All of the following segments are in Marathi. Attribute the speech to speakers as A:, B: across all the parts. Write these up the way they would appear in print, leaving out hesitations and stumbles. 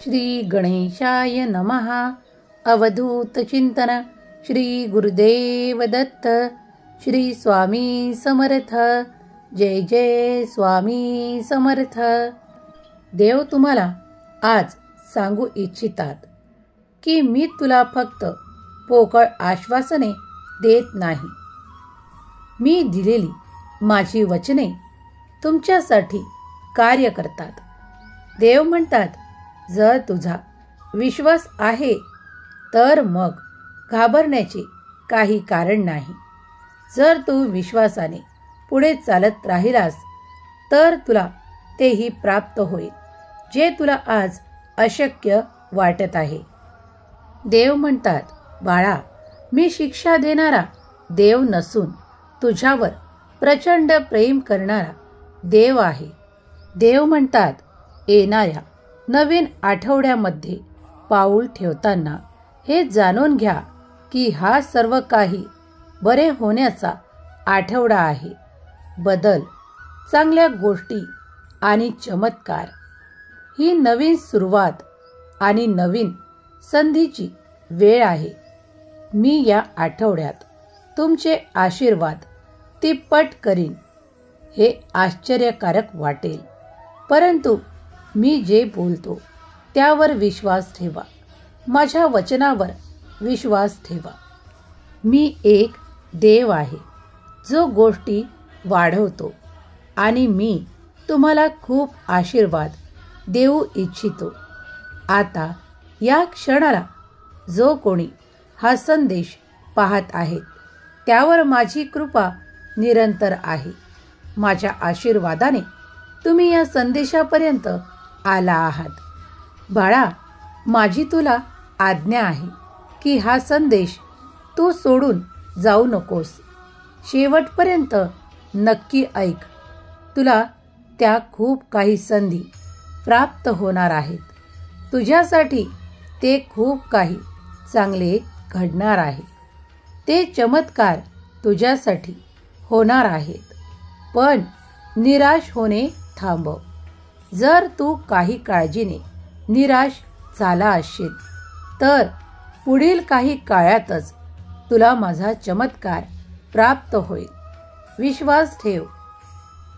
A: श्री गणेशाय नमः. अवधूत चिंतन. श्री गुरुदेव दत्त. श्री स्वामी समर्थ. जय जय स्वामी समर्थ. देव तुम्हाला आज सांगू इच्छितात की मी तुला फक्त पोकळ आश्वासने देत नाही. मी दिलेली माझी वचने तुमच्यासाठी कार्य करतात. देव म्हणतात, जर तुझा विश्वास आहे तर मग घाबरण्याचे काही कारण नाही. जर तू विश्वासाने पुढे चालत राहिलास तर तुला तेही प्राप्त होईल जे तुला आज अशक्य वाटत आहे. देव म्हणतात, बाळा, मी शिक्षा देणारा देव नसून तुझ्यावर प्रचंड प्रेम करणारा देव आहे. देव म्हणतात, येणाऱ्या नवीन आठवड्यामध्ये पाऊल ठेवताना हे जाणून घ्या की हा सर्व काही बरे होण्याचा आठवडा आहे. बदल, चांगल्या गोष्टी आणि चमत्कार ही नवीन सुरुवात आणि नवीन संधीची वेळ आहे. मी या आठवड्यात तुमचे आशीर्वाद तिप्पट करीन. हे आश्चर्यकारक वाटेल, परंतु मी जे बोलतो त्यावर विश्वास ठेवा. माझ्या वचनावर विश्वास ठेवा. मी एक देव आहे जो गोष्टी वाढवतो आणि मी तुम्हाला खूप आशीर्वाद देऊ इच्छितो. आता या क्षणाला जो कोणी हा संदेश पाहत आहेत त्यावर माझी कृपा निरंतर आहे. माझ्या आशीर्वादाने तुम्ही या संदेशापर्यंत आला आहात. बाळा, माझी तुला आज्ञा आहे की हा संदेश तू सोडून जाऊ नकोस. शेवटपर्यंत नक्की ऐक. तुला त्या खूप काही संधी प्राप्त होणार आहेत. तुझ्यासाठी ते खूप काही चांगले घडणार आहे. ते चमत्कार तुझ्यासाठी होणार आहेत. पण निराश होणे थांबव. जर तू काही काळजीने निराश झाला असशील तर पुढील काही काळातच तुला माझा चमत्कार प्राप्त होईल. विश्वास ठेव.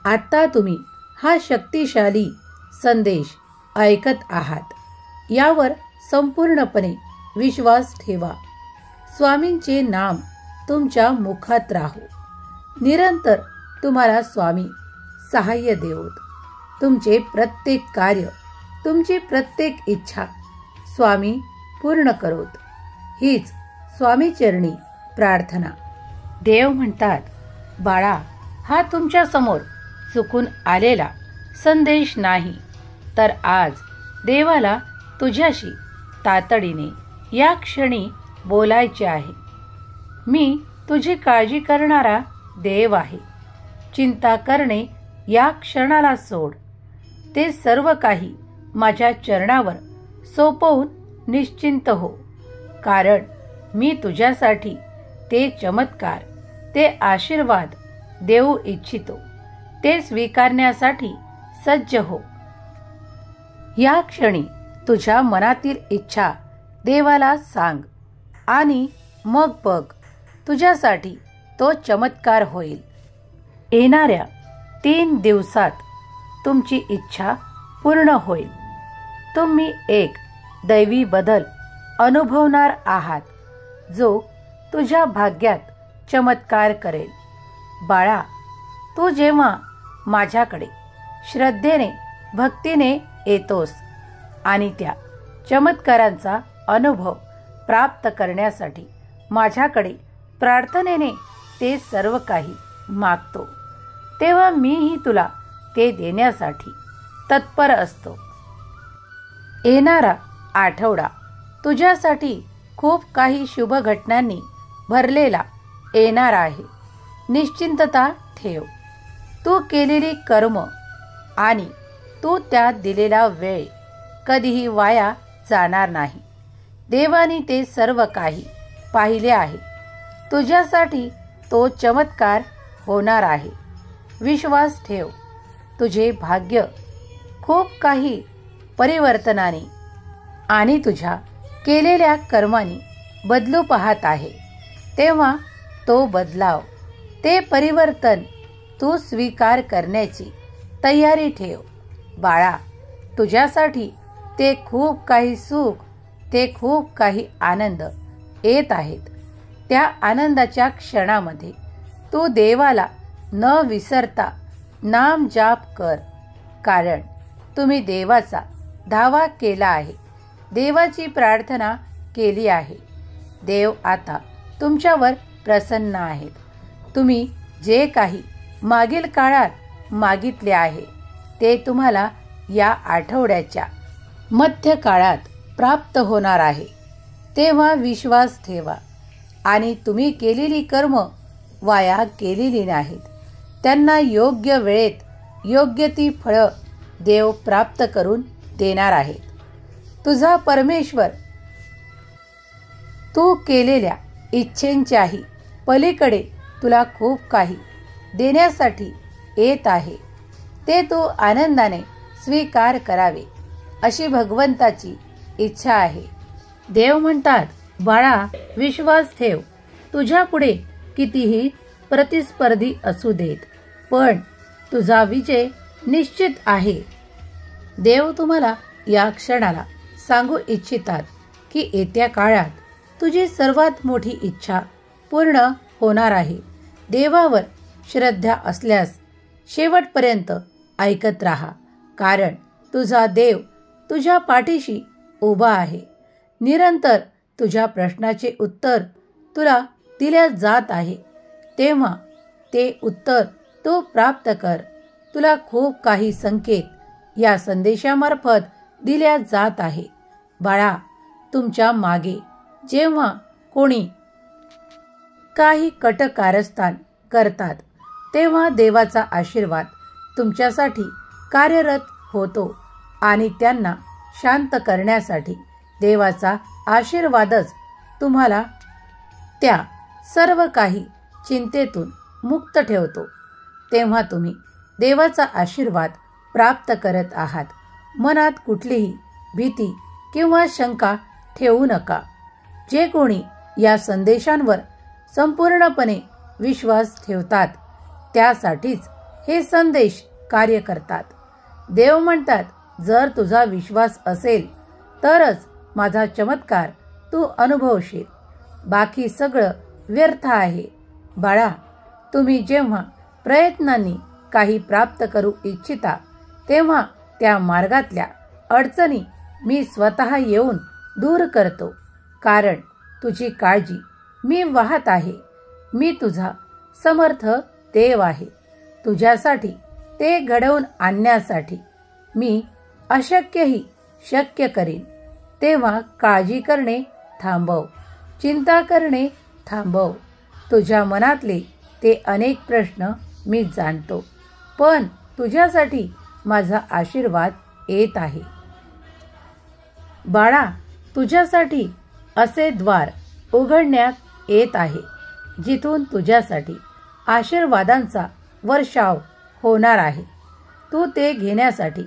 A: आता तुम्ही हा शक्तिशाली संदेश ऐकत आहात यावर संपूर्णपणे विश्वास ठेवा. स्वामींचे नाम तुमच्या मुखात राहो. निरंतर तुम्हाला स्वामी सहाय्य देवोत. तुमचे प्रत्येक कार्य, तुमची प्रत्येक इच्छा स्वामी पूर्ण करोत. हीच स्वामीचरणी प्रार्थना. देव म्हणतात, बाळा, हा तुमच्या समोर चुकून आलेला संदेश नाही, तर आज देवाला तुझ्याशी तातडीने या क्षणी बोलायचे आहे. मी तुझी काळजी करणारा देव आहे. चिंता करणे या क्षणाला सोड. ते सर्व काही माझ्या चरणावर सोपवून निश्चिंत हो. कारण मी तुझ्यासाठी ते चमत्कार, ते आशीर्वाद देऊ इच्छितो. ते स्वीकारण्यासाठी सज्ज हो. या क्षणी तुझ्या मनातील इच्छा देवाला सांग आणि मग बघ, तुझ्यासाठी तो चमत्कार होईल. येणाऱ्या 3 दिवसात तुमची इच्छा पूर्ण होईल. तुम्ही एक दैवी बदल अनुभवणार आहात जो तुझ्या भाग्यात चमत्कार करेल. बाळा, तू जेव्हा माझ्याकडे श्रद्धेने, भक्तीने येतोस आणि त्या चमत्कारांचा अनुभव प्राप्त करण्यासाठी माझ्याकडे प्रार्थनेने ते सर्व काही मागतो, तेव्हा मीही तुला ते देण्यासाठी तत्पर असतो. येणारा आठवडा तुझ्यासाठी खूप काही शुभ घटनांनी भरलेला येणार आहे. निश्चिंतता ठेव. तू केलेली कर्म आणि तू त्यात दिलेला वेळ कधीही वाया जाणार नाही. देवाने ते सर्व काही पाहिले आहे. तुझ्यासाठी तो चमत्कार होणार आहे. विश्वास ठेव. तुझे भाग्य खूप काही परिवर्तनाने आणि तुझ्या केलेल्या कर्मांनी बदलू पाहत आहे, तेव्हा तो बदलाव, ते परिवर्तन तू स्वीकार करण्याची तयारी ठेव. बाळा, तुझ्यासाठी ते खूप काही सुख, ते खूप काही आनंद येत आहेत. त्या आनंदाच्या क्षणामध्ये तू देवाला न विसरता नाम जाप कर. कारण तुम्ही देवाचा धावा केला आहे, देवाची प्रार्थना केली आहे. देव आता तुमच्यावर प्रसन्न आहेत. तुम्ही जे काही मागील काळात मागितले आहे ते तुम्हाला या आठवड्याच्या मध्य काळात प्राप्त होणार आहे. तेव्हा विश्वास ठेवा आणि तुम्ही केलेली कर्म वाया गेलेली नाहीत. त्यांना योग्य वेळेत योग्य ती फळं देव प्राप्त करून देणार आहेत. तुझा परमेश्वर तू केलेल्या इच्छेंच्याही पलीकडे तुला खूप काही देण्यासाठी येत आहे. ते तू आनंदाने स्वीकार करावे अशी भगवंताची इच्छा आहे. देव म्हणतात, बाळा, विश्वास ठेव. तुझ्या पुढे कितीही प्रतिस्पर्धी असू देत, पण तुझा विजय निश्चित आहे. देव तुम्हाला या क्षणाला सांगू इच्छितात की येत्या काळात तुझी सर्वात मोठी इच्छा पूर्ण होणार आहे. देवावर श्रद्धा असल्यास शेवटपर्यंत ऐकत राहा, कारण तुझा देव तुझ्या पाठीशी उभा आहे. निरंतर तुझ्या प्रश्नाचे उत्तर तुला दिल्या जात आहे, तेव्हा ते उत्तर तू प्राप्त कर. तुला खूप काही संकेत या संदेशामार्फत दिल्या जात आहे. बाळा, तुमच्या मागे जेव्हा कोणी काही कटकारस्थान करतात, तेव्हा देवाचा आशीर्वाद तुमच्यासाठी कार्यरत होतो आणि त्यांना शांत करण्यासाठी देवाचा आशीर्वादच तुम्हाला त्या सर्व काही चिंतेतून मुक्त ठेवतो. तेव्हा तुम्ही देवाचा आशीर्वाद प्राप्त करत आहात. मनात कुठलीही भीती किंवा शंका ठेवू नका. जे कोणी या संदेशांवर संपूर्णपणे विश्वास ठेवतात, त्यासाठीच हे संदेश कार्य करतात. देव म्हणतात, जर तुझा विश्वास असेल तरच माझा चमत्कार तू अनुभवशील. बाकी सगळं व्यर्थ आहे. बाळा, तुम्ही जेव्हा प्रयत्नांनी काही प्राप्त करू इच्छिता, तेव्हा त्या मार्गातल्या अडचणी मी स्वतः येऊन दूर करतो. कारण तुझी काळजी मी वाहत आहे. मी तुझा समर्थ देव आहे. तुझ्यासाठी ते घडवून आणण्यासाठी मी अशक्यही शक्य करीन. तेव्हा काळजी करणे थांबव, चिंता करणे थांबव. तुझ्या मनातले ते अनेक प्रश्न मी जाणतो, पण तुझ्यासाठी माझा आशीर्वाद येत आहे. बाळा, तुझ्यासाठी असे द्वार उघडण्यात येत आहे, जिथून तुझ्यासाठी आशीर्वादांचा वर्षाव होणार आहे. तू ते घेण्यासाठी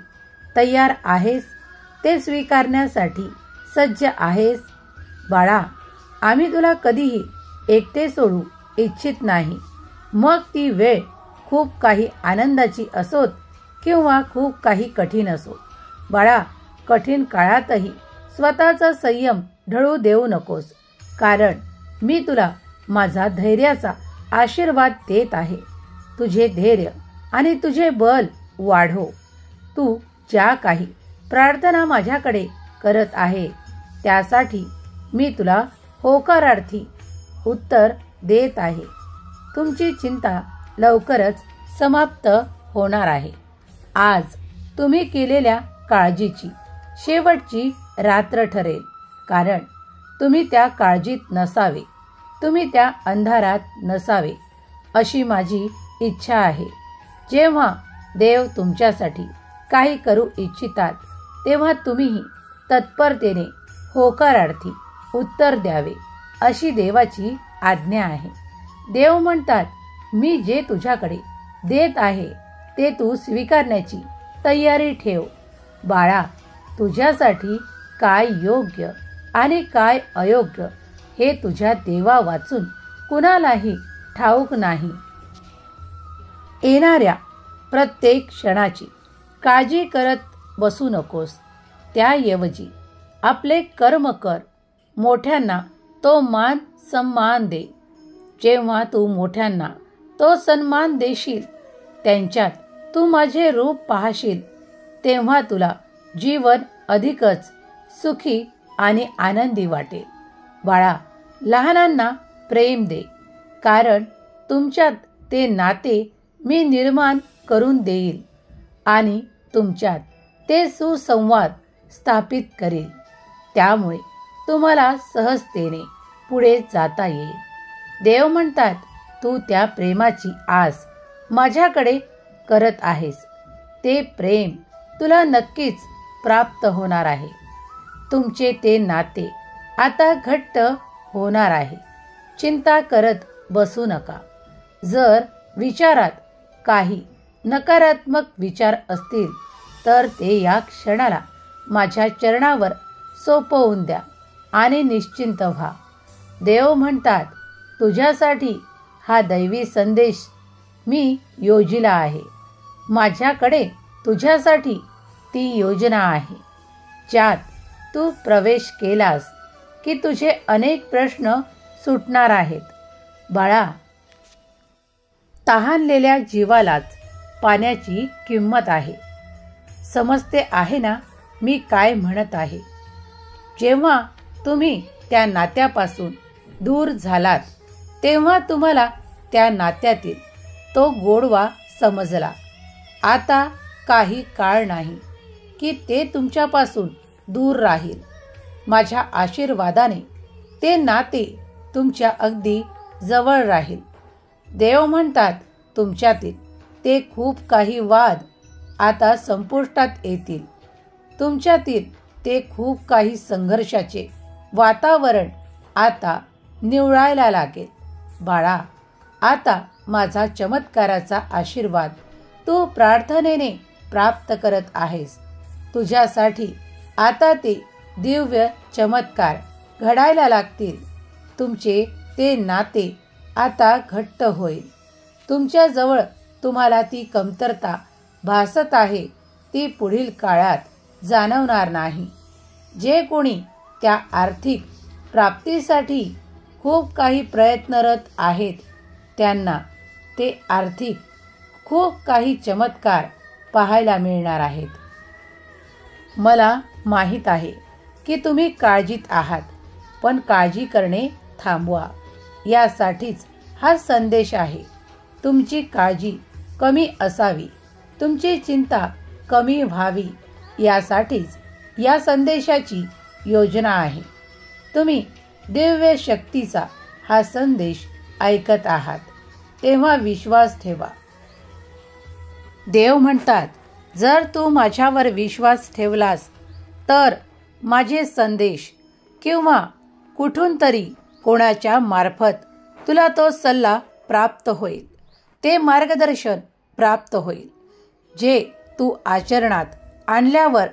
A: तयार आहेस? ते स्वीकारण्यासाठी सज्ज आहेस? बाळा, आम्ही तुला कधीही एकटे सोडू इच्छित नाही. मग ती वेळ खूप काही आनंदाची असोत किंवा खूप काही कठीण असो. बाळा, कठीण काळातही स्वतःचा संयम ढळू देऊ नकोस, कारण मी तुला माझा धैर्याचा आशीर्वाद देत आहे. तुझे धैर्य आणि तुझे बल वाढो. तू ज्या काही प्रार्थना माझ्याकडे करत आहे, त्यासाठी मी तुला होकारार्थी उत्तर देत आहे. तुमची चिंता लवकरच समाप्त होणार आहे. आज तुम्ही केलेल्या काळजीची शेवटची रात्र ठरेल, कारण तुम्ही त्या काळजीत नसावे, तुम्ही त्या अंधारात नसावे, अशी माझी इच्छा आहे. जेव्हा देव तुमच्यासाठी काही करू इच्छितात, तेव्हा तुम्हीही तत्परतेने होकारार्थी उत्तर द्यावे, अशी देवाची आज्ञा आहे. देव म्हणतात, मी जे तुझ्याकडे देत आहे ते तू स्वीकारण्याची तयारी ठेव. बाळा, तुझ्यासाठी काय योग्य आणि काय अयोग्य हे तुझ्या देवा वाचून कुणालाही ठाऊक नाही. येणाऱ्या प्रत्येक क्षणाची काळजी करत बसू नकोस. त्याऐवजी आपले कर्म कर. मोठ्यांना तो मान सन्मान दे. जेव्हा तू मोठ्यांना तो सन्मान देशील, त्यांच्यात तू माझे रूप पाहशील, तेव्हा तुला जीवन अधिकच सुखी आणि आनंदी वाटेल. बाळा, लहानांना प्रेम दे, कारण तुमच्यात ते नाते मी निर्माण करून देईल आणि तुमच्यात ते सुसंवाद स्थापित करेल. त्यामुळे तुम्हाला सहजतेने पुढे जाता येईल. देव म्हणतात, तू त्या प्रेमाची आस माझ्याकडे करत आहेस. ते प्रेम तुला नक्कीच प्राप्त होणार आहे. तुमचे ते नाते आता घट्ट होणार आहे. चिंता करत बसू नका. जर विचारात काही नकारात्मक विचार असतील तर ते या क्षणाला माझ्या चरणावर सोपवून द्या आणि निश्चिंत व्हा. देव म्हणतात, तुझ्यासाठी हा दैवी संदेश मी योजिला आहे. माझ्याकडे तुझ्यासाठी ती योजना आहे, ज्यात तू प्रवेश केलास की तुझे अनेक प्रश्न सुटणार आहेत. बाळा, तहानलेल्या जीवालाच पाण्याची किंमत आहे. समजते आहे ना मी काय म्हणत आहे? जेव्हा तुम्ही त्या नात्यापासून दूर झालात, तेव्हा तुम्हाला त्या नात्यातील तो गोडवा समजला. आता काही काळ नाही की ते तुमच्यापासून दूर राहील. माझ्या आशीर्वादाने ते नाते तुमच्या अगदी जवळ राहील. देव म्हणतात, तुमच्यातील ते खूप काही वाद आता संपुष्टात येतील. तुमच्यातील ते खूप काही संघर्षाचे वातावरण आता निवळायला लागेल. बाळा, आता माझा चमत्काराचा आशीर्वाद तू प्रार्थनेने प्राप्त करत आहेस. तुझ्यासाठी आता ते दिव्य चमत्कार घडायला लागतील. तुमचे ते नाते आता घट्ट होईल. तुमच्याजवळ तुम्हाला ती कमतरता भासत आहे ती पुढील काळात जाणवणार नाही. जे कोणी त्या आर्थिक प्राप्तीसाठी खूप काही प्रयत्नरत आहेत, त्यांना ते आर्थिक खूप काही चमत्कार पाहायला मिळणार आहेत. मला माहीत आहे की तुम्ही काळजीत आहात, पण काळजी करणे थांबवा. यासाठीच हा संदेश आहे. तुमची काळजी कमी असावी, तुमची चिंता कमी व्हावी, यासाठीच या संदेशाची योजना आहे. तुम्ही दिव्य शक्तीचा हा संदेश ऐकत आहात, तेव्हा विश्वास ठेवा. देव म्हणतात, जर तू माझ्यावर विश्वास ठेवलास तर माझे संदेश किंवा कुठून तरी कोणाच्या मार्फत तुला तो सल्ला प्राप्त होईल, ते मार्गदर्शन प्राप्त होईल, जे तू आचरणात आणल्यावर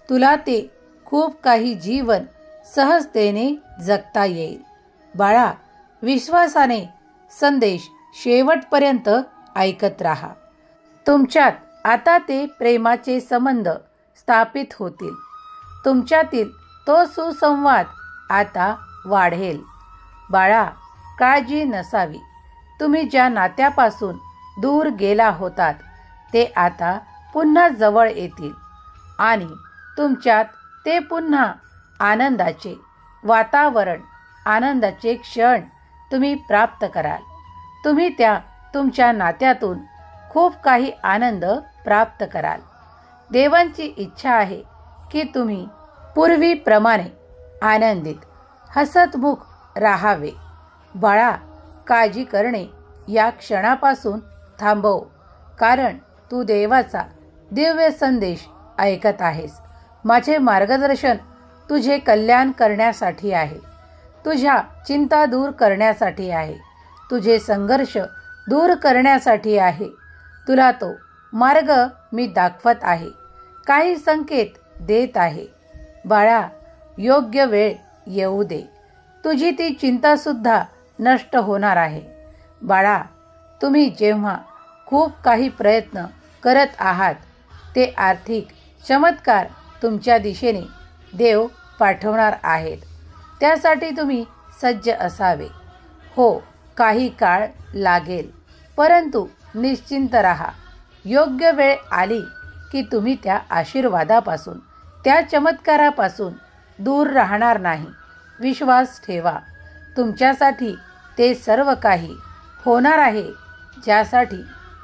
A: तुला ते खूप काही जीवन सहजतेने जगता येईल. बाळा, विश्वासाने संदेश शेवटपर्यंत ऐकत राहा. तुमच्यात आता ते प्रेमाचे संबंध स्थापित होतील. तुमच्यातील तो सुसंवाद आता वाढेल. बाळा, काळजी नसावी. तुम्ही ज्या नात्यापासून दूर गेला होतात ते आता पुन्हा जवळ येतील आणि तुमच्यात ते पुन्हा आनंदाचे वातावरण, आनंदाचे क्षण तुम्ही प्राप्त कराल. तुम्ही त्या तुमच्या नात्यातून खूप काही आनंद प्राप्त कराल. देवांची इच्छा आहे की तुम्ही पूर्वीप्रमाणे आनंदित, हसतमुख राहावे. बाळा, काळजी करणे या क्षणापासून थांबव, कारण तू देवाचा दिव्य संदेश ऐकत आहेस. माझे मार्गदर्शन तुझे कल्याण करण्यासाठी आहे, तुझ्या चिंता दूर करण्यासाठी आहे, तुझे संघर्ष दूर करण्यासाठी आहे. तुला तो मार्ग मी दाखवत आहे, काही संकेत देत आहे. बाळा, योग्य वेळ येऊ दे. तुझी ती चिंतासुद्धा नष्ट होणार आहे. बाळा, तुम्ही जेव्हा खूप काही प्रयत्न करत आहात ते आर्थिक चमत्कार तुमच्या दिशेने देव पाठवणार आहेत. त्यासाठी तुम्ही सज्ज असावे. हो, काही काळ लागेल, परंतु निश्चिंत राहा. योग्य वेळ आली की तुम्ही त्या आशीर्वादापासून, त्या चमत्कारापासून दूर राहणार नाही. विश्वास ठेवा. तुमच्यासाठी ते सर्व काही होणार आहे ज्यासाठी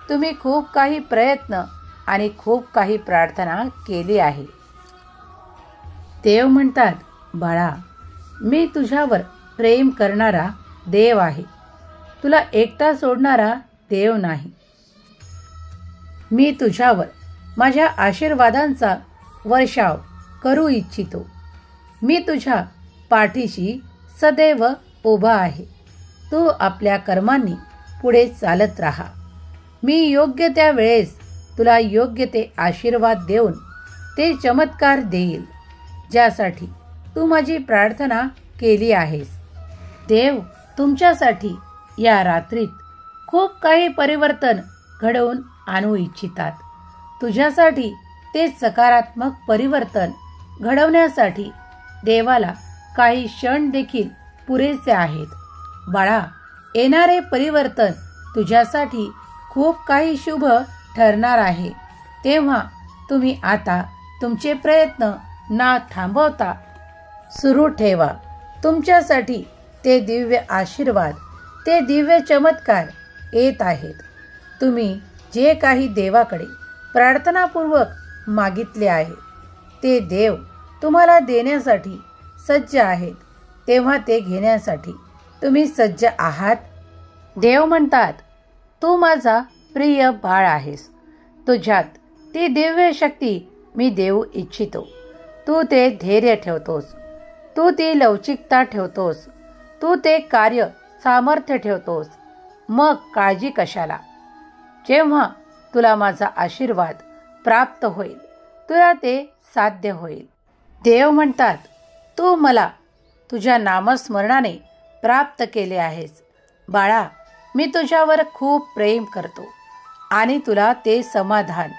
A: तुम्ही खूप काही प्रयत्न आणि खूप काही प्रार्थना केली आहे. देव म्हणतात, बाळा, मी तुझ्यावर प्रेम करणारा देव आहे. तुला एकटा सोडणारा देव नाही. मी तुझ्यावर माझ्या आशीर्वादांचा वर्षाव करू इच्छितो. मी तुझ्या पाठीशी सदैव उभा आहे. तू आपल्या कर्मांनी पुढे चालत राहा. मी योग्य त्या वेळेस तुला योग्य ते आशीर्वाद देऊन ते चमत्कार देईल ज्यासाठी तू माझी प्रार्थना केली आहेस. देव तुमच्यासाठी या रात्रीत खूप काही परिवर्तन घडवून आणू इच्छितात. तुझ्यासाठी ते सकारात्मक परिवर्तन घडवण्यासाठी देवाला काही क्षण देखील पुरेसे आहेत. बाळा, येणारे परिवर्तन तुझ्यासाठी खूप काही शुभ ठरणार आहे. तेव्हा तुम्ही आता तुमचे प्रयत्न ना थांबवता सुरू ठेवा. तुमच्यासाठी ते दिव्य आशीर्वाद, ते दिव्य चमत्कार येत आहेत. तुम्ही जे काही देवाकडे प्रार्थनापूर्वक मागितले आहे ते देव तुम्हाला देण्यासाठी सज्ज आहेत. तेव्हा ते घेण्यासाठी तुम्ही सज्ज आहात. देव म्हणतात, तू माझा प्रिय बाळ आहेस. तुझ्यात ती दिव्य शक्ती मी देऊ इच्छितो. तू ते धैर्य ठेवतोस. तू ती लवचिकता ठेवतोस. तू ते कार्य सामर्थ्य ठेवतोस. मग काळजी कशाला? जेव्हा तुला माझा आशीर्वाद प्राप्त होईल, तुला ते साध्य होईल. देव म्हणतात, तू मला तुझ्या नामस्मरणाने प्राप्त केले आहेस. बाळा, मी तुझ्यावर खूप प्रेम करतो आणि तुला ते समाधान,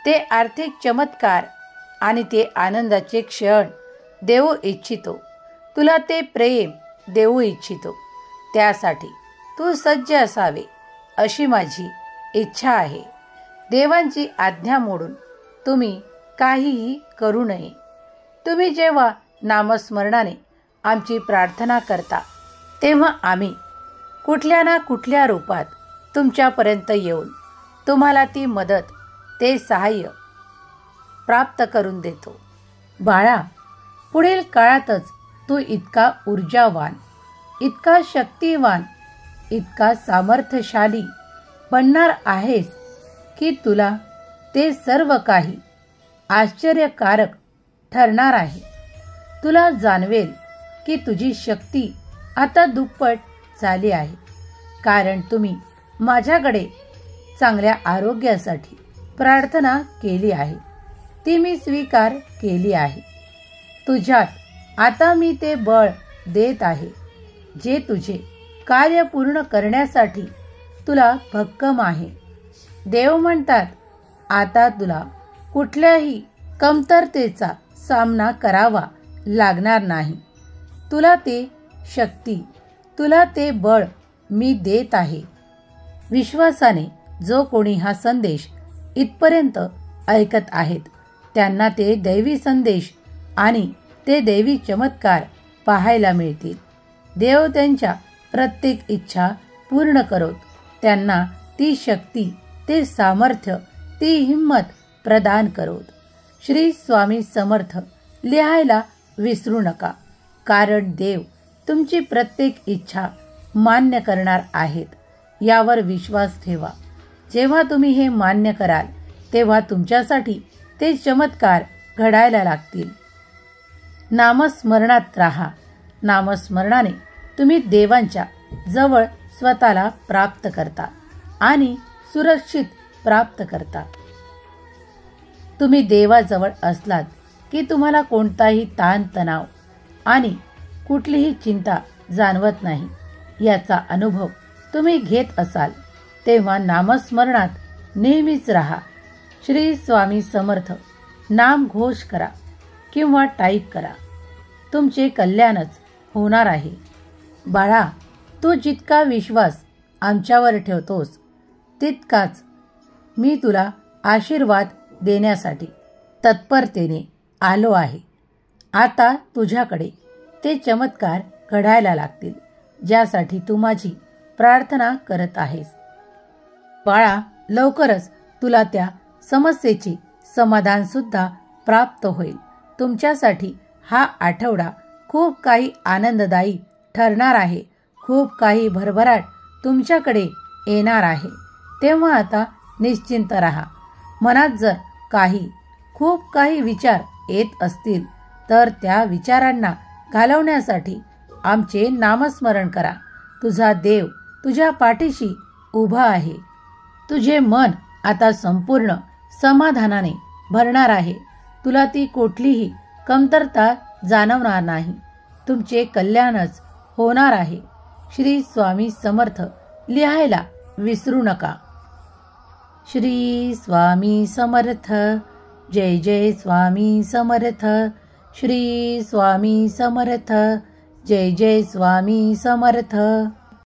A: ते आर्थिक चमत्कार आणि ते आनंदाचे क्षण देऊ इच्छितो. तुला ते प्रेम देऊ इच्छितो. त्यासाठी तू सज्ज असावे अशी माझी इच्छा आहे. देवांची आज्ञा मोडून तुम्ही काहीही करू नये. तुम्ही जेव्हा नामस्मरणाने आमची प्रार्थना करता तेव्हा आम्ही कुठल्या ना कुठल्या रूपात तुमच्यापर्यंत येऊन तुम्हाला ती मदत, ते सहाय्य प्राप्त करून देतो. बाळा, पुढील काळातच तू इतका ऊर्जावान, इतका शक्तिवान, इतका सामर्थ्यशाली बनणार आहेस की तुला ते सर्व काही आश्चर्यकारक ठरणार आहे. तुला जाणवेल की तुझी शक्ती आता दुप्पट झाली आहे, कारण तुम्ही माझ्याकडे चांगल्या आरोग्यासाठी प्रार्थना केली आहे. ती मी स्वीकार केली आहे. तुझ्यात आता मी ते बळ देत आहे जे तुझे कार्य पूर्ण करण्यासाठी तुला भक्कम आहे. देव म्हणतात, आता तुला कुठल्याही कमतरतेचा सामना करावा लागणार नाही. तुला ते शक्ती, तुला ते बळ मी देत आहे. विश्वासाने जो कोणी हा संदेश इथपर्यंत ऐकत आहेत त्यांना ते दैवी संदेश आणि ते दैवी चमत्कार पाहायला मिळतील. देव त्यांच्या प्रत्येक इच्छा पूर्ण करोत. त्यांना ती शक्ती, ते सामर्थ्य, ती हिम्मत प्रदान करोत. श्री स्वामी समर्थ लिहायला विसरू नका, कारण देव तुमची प्रत्येक इच्छा मान्य करणार आहेत. यावर विश्वास ठेवा. जेव्हा तुम्ही हे मान्य कराल तेव्हा तुमच्यासाठी ते चमत्कार घडायला लागतील. नामस्मरणात राहा. नामस्मरणाने तुम्ही देवांच्या जवळ स्वतःला प्राप्त करता आणि सुरक्षित प्राप्त करता. तुम्ही देवाजवळ असलात की तुम्हाला कोणताही ताण तणाव आणि कुठलीही चिंता जाणवत नाही याचा अनुभव तुम्ही घेत असाल तेव्हा नामस्मरणात नेहमीच राहा. श्री स्वामी समर्थ नाम घोष करा किंवा टाईप करा. तुमचे कल्याणच होणार आहे. बाळा, तू जितका विश्वास आमच्यावर ठेवतोस तितकाच मी तुला आशीर्वाद देण्यासाठी तत्परतेने आलो आहे. आता तुझ्याकडे ते चमत्कार घडायला लागतील ज्यासाठी तू माझी प्रार्थना करत आहेस. बाळा, लवकरच तुला त्या समस्येचे समाधान सुद्धा प्राप्त होईल. तुमच्यासाठी हा आठवडा खूप काही आनंददायी ठरणार आहे. खूप काही भरभराट तुमच्याकडे येणार आहे. तेव्हा आता निश्चिंत राहा. मनात जर खूप काही विचार येत असतील तर त्या विचारांना घालवण्यासाठी आमचे नामस्मरण करा. तुझा देव तुझ्या पाठीशी उभा आहे. तुझे मन आता संपूर्ण समाधानाने भरणार आहे. तुला ती कुठलीही कमतरता जाणवणार नाही. तुमचे कल्याणच होणार आहे. श्री स्वामी समर्थ लिहायला विसरू नका. श्री स्वामी समर्थ. जय जय स्वामी समर्थ. श्री स्वामी समर्थ. जय जय स्वामी समर्थ.